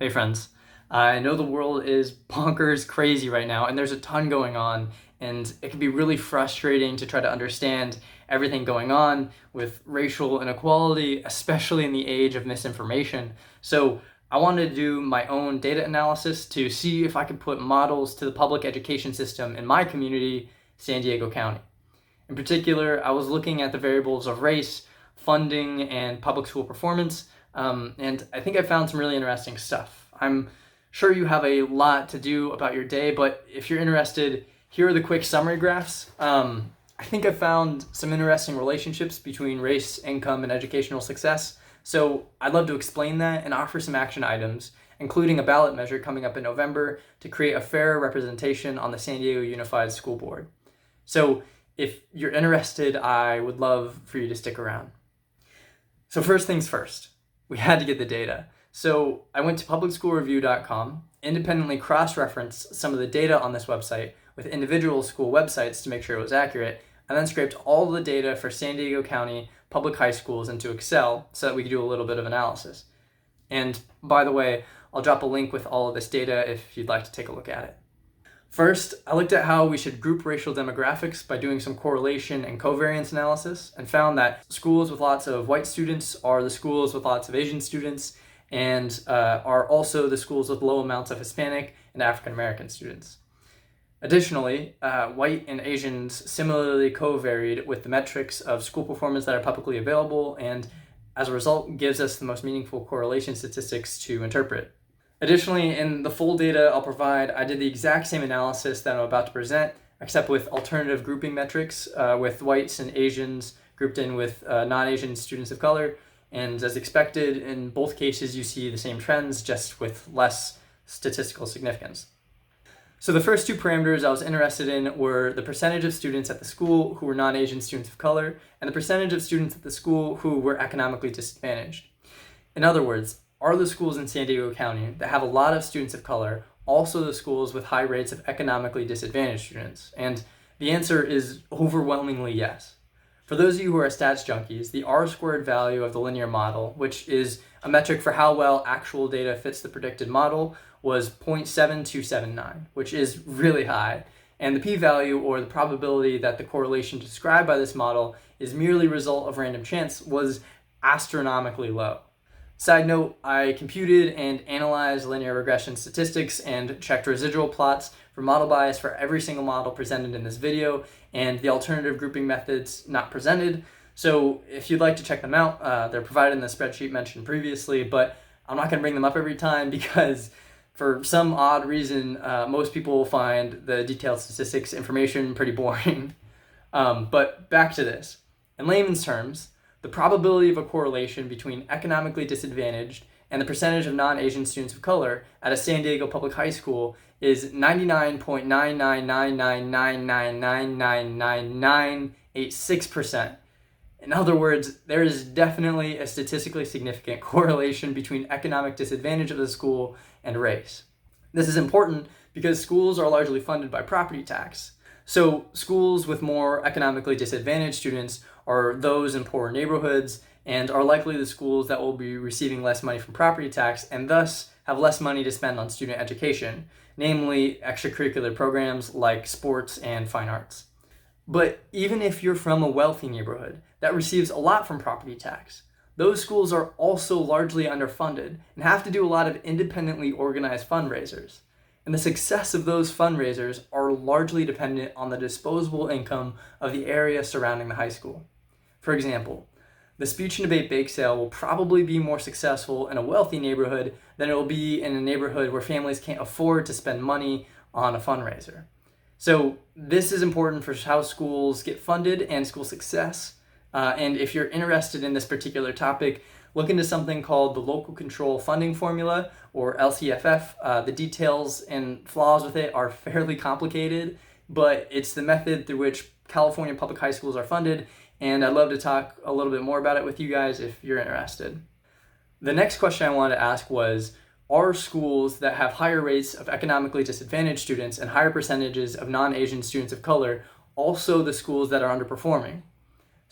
Hey friends, I know the world is bonkers crazy right now and there's a ton going on, and it can be really frustrating to try to understand everything going on with racial inequality, especially in the age of misinformation. So I wanted to do my own data analysis to see if I could put models to the public education system in my community, San Diego County. In particular, I was looking at the variables of race, funding, and public school performance, and I think I found some really interesting stuff. I'm sure you have a lot to do about your day, but if you're interested, here are the quick summary graphs. I think I found some interesting relationships between race, income, and educational success. So I'd love to explain that and offer some action items, including a ballot measure coming up in November to create a fair representation on the San Diego Unified School Board. So if you're interested, I would love for you to stick around. So first things first, we had to get the data. So I went to publicschoolreview.com, independently cross-referenced some of the data on this website with individual school websites to make sure it was accurate, and then scraped all the data for San Diego County public high schools into Excel so that we could do a little bit of analysis. And by the way, I'll drop a link with all of this data if you'd like to take a look at it. First, I looked at how we should group racial demographics by doing some correlation and covariance analysis, and found that schools with lots of white students are the schools with lots of Asian students, and are also the schools with low amounts of Hispanic and African American students. Additionally, white and Asians similarly covaried with the metrics of school performance that are publicly available, and as a result gives us the most meaningful correlation statistics to interpret. Additionally, in the full data I'll provide, I did the exact same analysis that I'm about to present, except with alternative grouping metrics, with whites and Asians grouped in with non-Asian students of color. And as expected, in both cases you see the same trends, just with less statistical significance. So the first two parameters I was interested in were the percentage of students at the school who were non-Asian students of color, and the percentage of students at the school who were economically disadvantaged. In other words, are the schools in San Diego County that have a lot of students of color also the schools with high rates of economically disadvantaged students? And the answer is overwhelmingly yes. For those of you who are stats junkies, the R-squared value of the linear model, which is a metric for how well actual data fits the predicted model, was 0.7279, which is really high. And the p-value, or the probability that the correlation described by this model is merely a result of random chance, was astronomically low. Side note, I computed and analyzed linear regression statistics and checked residual plots for model bias for every single model presented in this video, and the alternative grouping methods not presented. So if you'd like to check them out, they're provided in the spreadsheet mentioned previously, but I'm not going to bring them up every time because for some odd reason, most people find the detailed statistics information pretty boring. But back to this. In layman's terms, the probability of a correlation between economically disadvantaged and the percentage of non-Asian students of color at a San Diego public high school is 99.99999999986%. In other words, there is definitely a statistically significant correlation between economic disadvantage of the school and race. This is important because schools are largely funded by property tax. So schools with more economically disadvantaged students are those in poorer neighborhoods and are likely the schools that will be receiving less money from property tax and thus have less money to spend on student education, namely extracurricular programs like sports and fine arts. But even if you're from a wealthy neighborhood that receives a lot from property tax, those schools are also largely underfunded and have to do a lot of independently organized fundraisers. And the success of those fundraisers are largely dependent on the disposable income of the area surrounding the high school. For example, the speech and debate bake sale will probably be more successful in a wealthy neighborhood than it will be in a neighborhood where families can't afford to spend money on a fundraiser. So this is important for how schools get funded and school success. And if you're interested in this particular topic, look into something called the Local Control Funding Formula, or LCFF. The details and flaws with it are fairly complicated, but it's the method through which California public high schools are funded, and I'd love to talk a little bit more about it with you guys if you're interested. The next question I wanted to ask was, are schools that have higher rates of economically disadvantaged students and higher percentages of non-Asian students of color also the schools that are underperforming?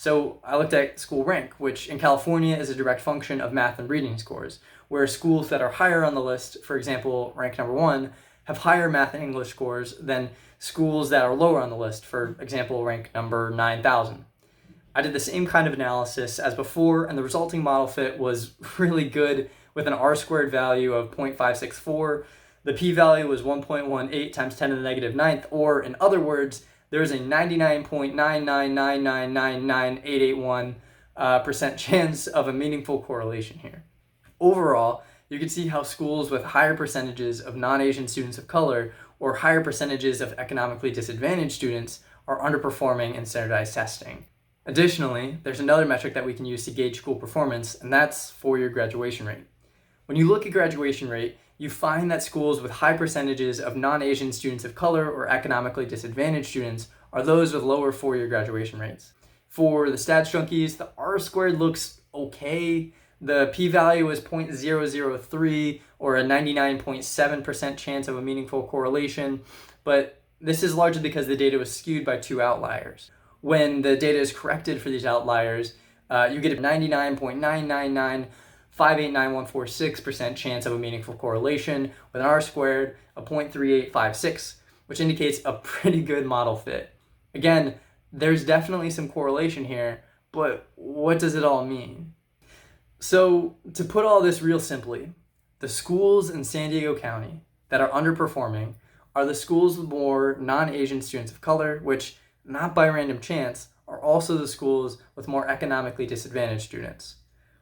So I looked at school rank, which in California is a direct function of math and reading scores, where schools that are higher on the list, for example, rank number 1, have higher math and English scores than schools that are lower on the list, for example, rank number 9,000. I did the same kind of analysis as before, and the resulting model fit was really good with an r-squared value of 0.564. The p-value was 1.18 times 10 to the negative ninth, or in other words, there's a 99.999998881% chance of a meaningful correlation here. Overall, you can see how schools with higher percentages of non-Asian students of color or higher percentages of economically disadvantaged students are underperforming in standardized testing. Additionally, there's another metric that we can use to gauge school performance, and that's four-year graduation rate. When you look at graduation rate, you find that schools with high percentages of non-Asian students of color or economically disadvantaged students are those with lower four-year graduation rates. For the stats junkies, the r-squared looks okay. The p-value is 0.003 or a 99.7% chance of a meaningful correlation, but this is largely because the data was skewed by two outliers. When the data is corrected for these outliers, you get a 99.999589146% chance of a meaningful correlation with an r-squared of 0.3856, which indicates a pretty good model fit. Again, there's definitely some correlation here, but what does it all mean? So, to put all this real simply, the schools in San Diego County that are underperforming are the schools with more non-Asian students of color, which, not by random chance, are also the schools with more economically disadvantaged students.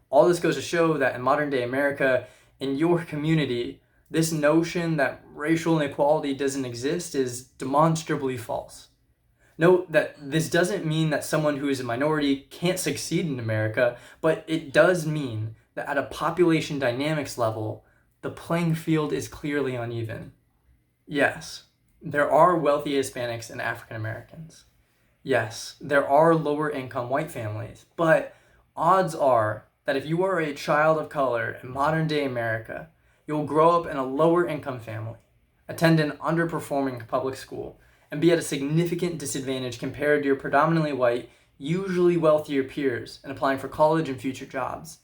All this goes to show that in modern day America, in your community, this notion that racial inequality doesn't exist is demonstrably false. Note that this doesn't mean that someone who is a minority can't succeed in America, but it does mean that at a population dynamics level, the playing field is clearly uneven. Yes, there are wealthy Hispanics and African Americans. Yes, there are lower income white families, but odds are that if you are a child of color in modern day America, you'll grow up in a lower income family, attend an underperforming public school, and be at a significant disadvantage compared to your predominantly white, usually wealthier peers in applying for college and future jobs.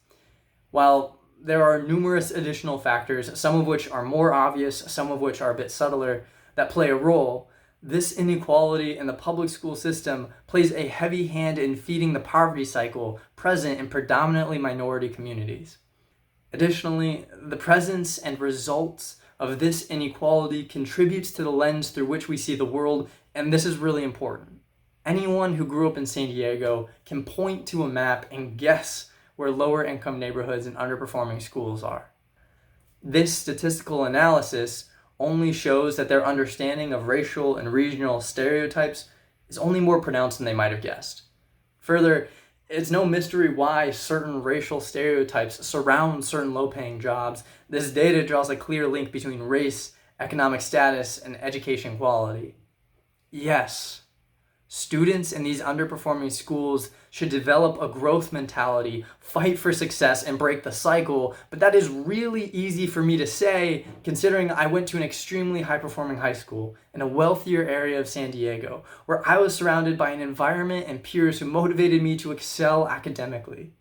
While there are numerous additional factors, some of which are more obvious, some of which are a bit subtler, that play a role, this inequality in the public school system plays a heavy hand in feeding the poverty cycle present in predominantly minority communities. Additionally, the presence and results of this inequality contributes to the lens through which we see the world, and this is really important. Anyone who grew up in San Diego can point to a map and guess where lower income neighborhoods and underperforming schools are. This statistical analysis only shows that their understanding of racial and regional stereotypes is only more pronounced than they might have guessed. Further, it's no mystery why certain racial stereotypes surround certain low-paying jobs. This data draws a clear link between race, economic status, and education quality. Yes, students in these underperforming schools should develop a growth mentality, fight for success, and break the cycle, but that is really easy for me to say considering I went to an extremely high-performing high school in a wealthier area of San Diego, where I was surrounded by an environment and peers who motivated me to excel academically.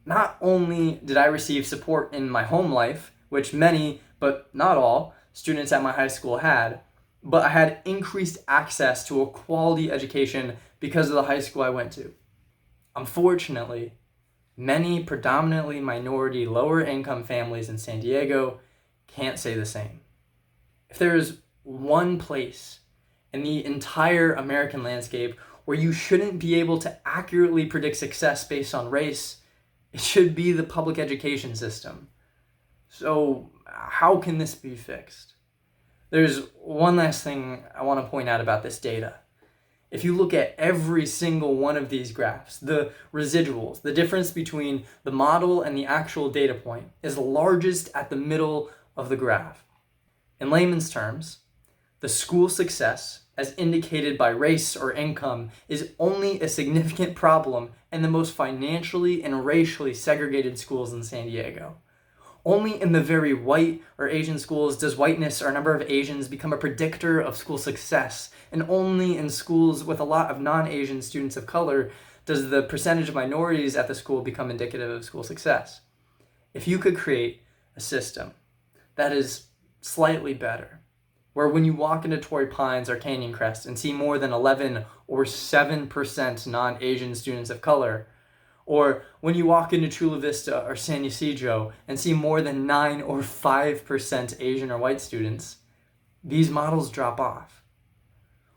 Not only did I receive support in my home life, which many, but not all, students at my high school had, but I had increased access to a quality education because of the high school I went to. Unfortunately, many predominantly minority lower income families in San Diego can't say the same. If there is one place in the entire American landscape where you shouldn't be able to accurately predict success based on race, it should be the public education system. So how can this be fixed? There's one last thing I want to point out about this data. If you look at every single one of these graphs, the residuals, the difference between the model and the actual data point, is largest at the middle of the graph. In layman's terms, the school success, as indicated by race or income, is only a significant problem in the most financially and racially segregated schools in San Diego. Only in the very white or Asian schools does whiteness or number of Asians become a predictor of school success, and only in schools with a lot of non-Asian students of color does the percentage of minorities at the school become indicative of school success? If you could create a system that is slightly better, where when you walk into Torrey Pines or Canyon Crest and see more than 11 or 7% non-Asian students of color, or when you walk into Chula Vista or San Ysidro and see more than 9 or 5% Asian or white students, these models drop off.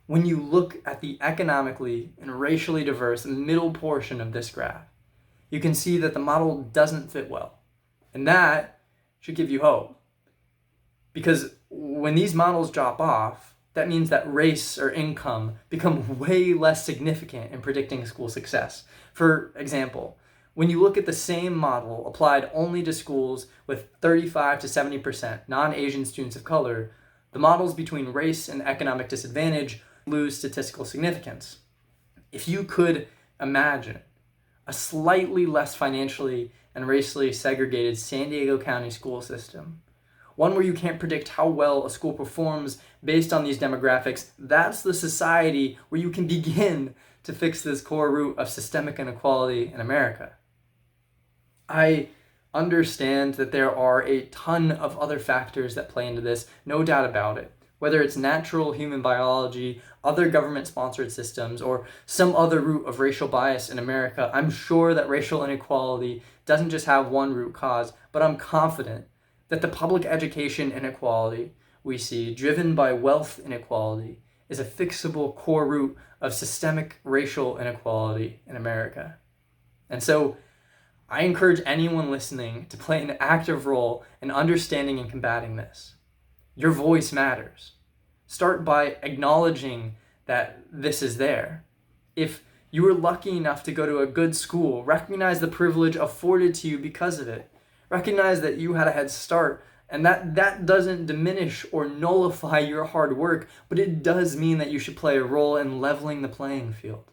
When you look at the economically and racially diverse middle portion of this graph, you can see that the model doesn't fit well. And that should give you hope. Because when these models drop off, that means that race or income become way less significant in predicting school success. For example, when you look at the same model applied only to schools with 35 to 70% non-Asian students of color, the models between race and economic disadvantage lose statistical significance. If you could imagine a slightly less financially and racially segregated San Diego County school system, one where you can't predict how well a school performs based on these demographics, that's the society where you can begin to fix this core root of systemic inequality in America. I understand that there are a ton of other factors that play into this, no doubt about it. Whether it's natural human biology, other government-sponsored systems, or some other root of racial bias in America, I'm sure that racial inequality doesn't just have one root cause, but I'm confident that the public education inequality we see, driven by wealth inequality, is a fixable core root of systemic racial inequality in America. And so I encourage anyone listening to play an active role in understanding and combating this. Your voice matters. Start by acknowledging that this is there. If you were lucky enough to go to a good school, recognize the privilege afforded to you because of it. Recognize that you had a head start, and that doesn't diminish or nullify your hard work, but it does mean that you should play a role in leveling the playing field.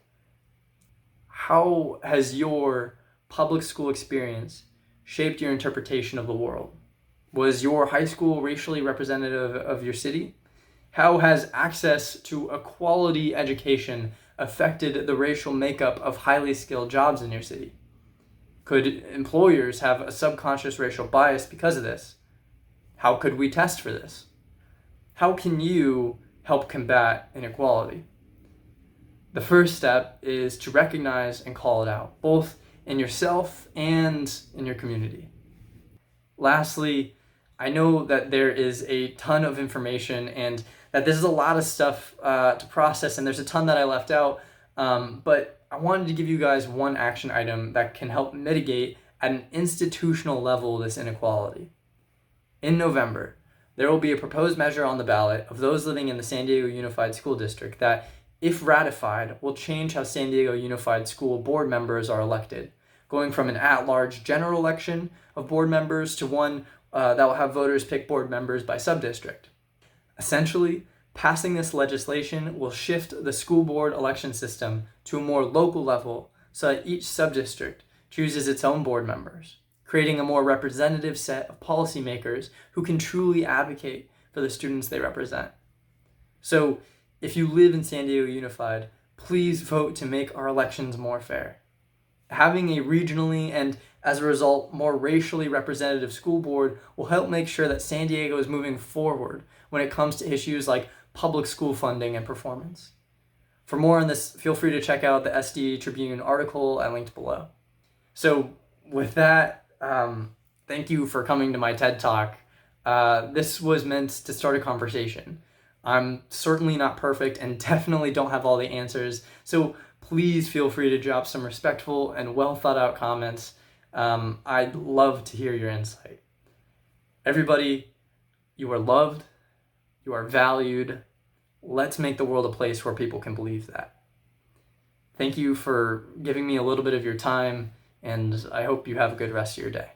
How has your public school experience shaped your interpretation of the world? Was your high school racially representative of your city? How has access to a quality education affected the racial makeup of highly skilled jobs in your city? Could employers have a subconscious racial bias because of this? How could we test for this? How can you help combat inequality? The first step is to recognize and call it out, both in yourself and in your community. Lastly, I know that there is a ton of information and that this is a lot of stuff to process, and there's a ton that I left out, but I wanted to give you guys one action item that can help mitigate at an institutional level this inequality. In November, there will be a proposed measure on the ballot of those living in the San Diego Unified School District that, if ratified, will change how San Diego Unified School board members are elected, going from an at-large general election of board members to one that will have voters pick board members by subdistrict. Essentially, passing this legislation will shift the school board election system to a more local level so that each subdistrict chooses its own board members, creating a more representative set of policymakers who can truly advocate for the students they represent. So, if you live in San Diego Unified, please vote to make our elections more fair. Having a regionally and, as a result, more racially representative school board will help make sure that San Diego is moving forward when it comes to issues like public school funding and performance. For more on this, feel free to check out the SD Tribune article I linked below. So with that, thank you for coming to my TED Talk. This was meant to start a conversation. I'm certainly not perfect and definitely don't have all the answers, so please feel free to drop some respectful and well thought out comments. I'd love to hear your insight. Everybody, you are loved, you are valued. Let's make the world a place where people can believe that. Thank you for giving me a little bit of your time, and I hope you have a good rest of your day.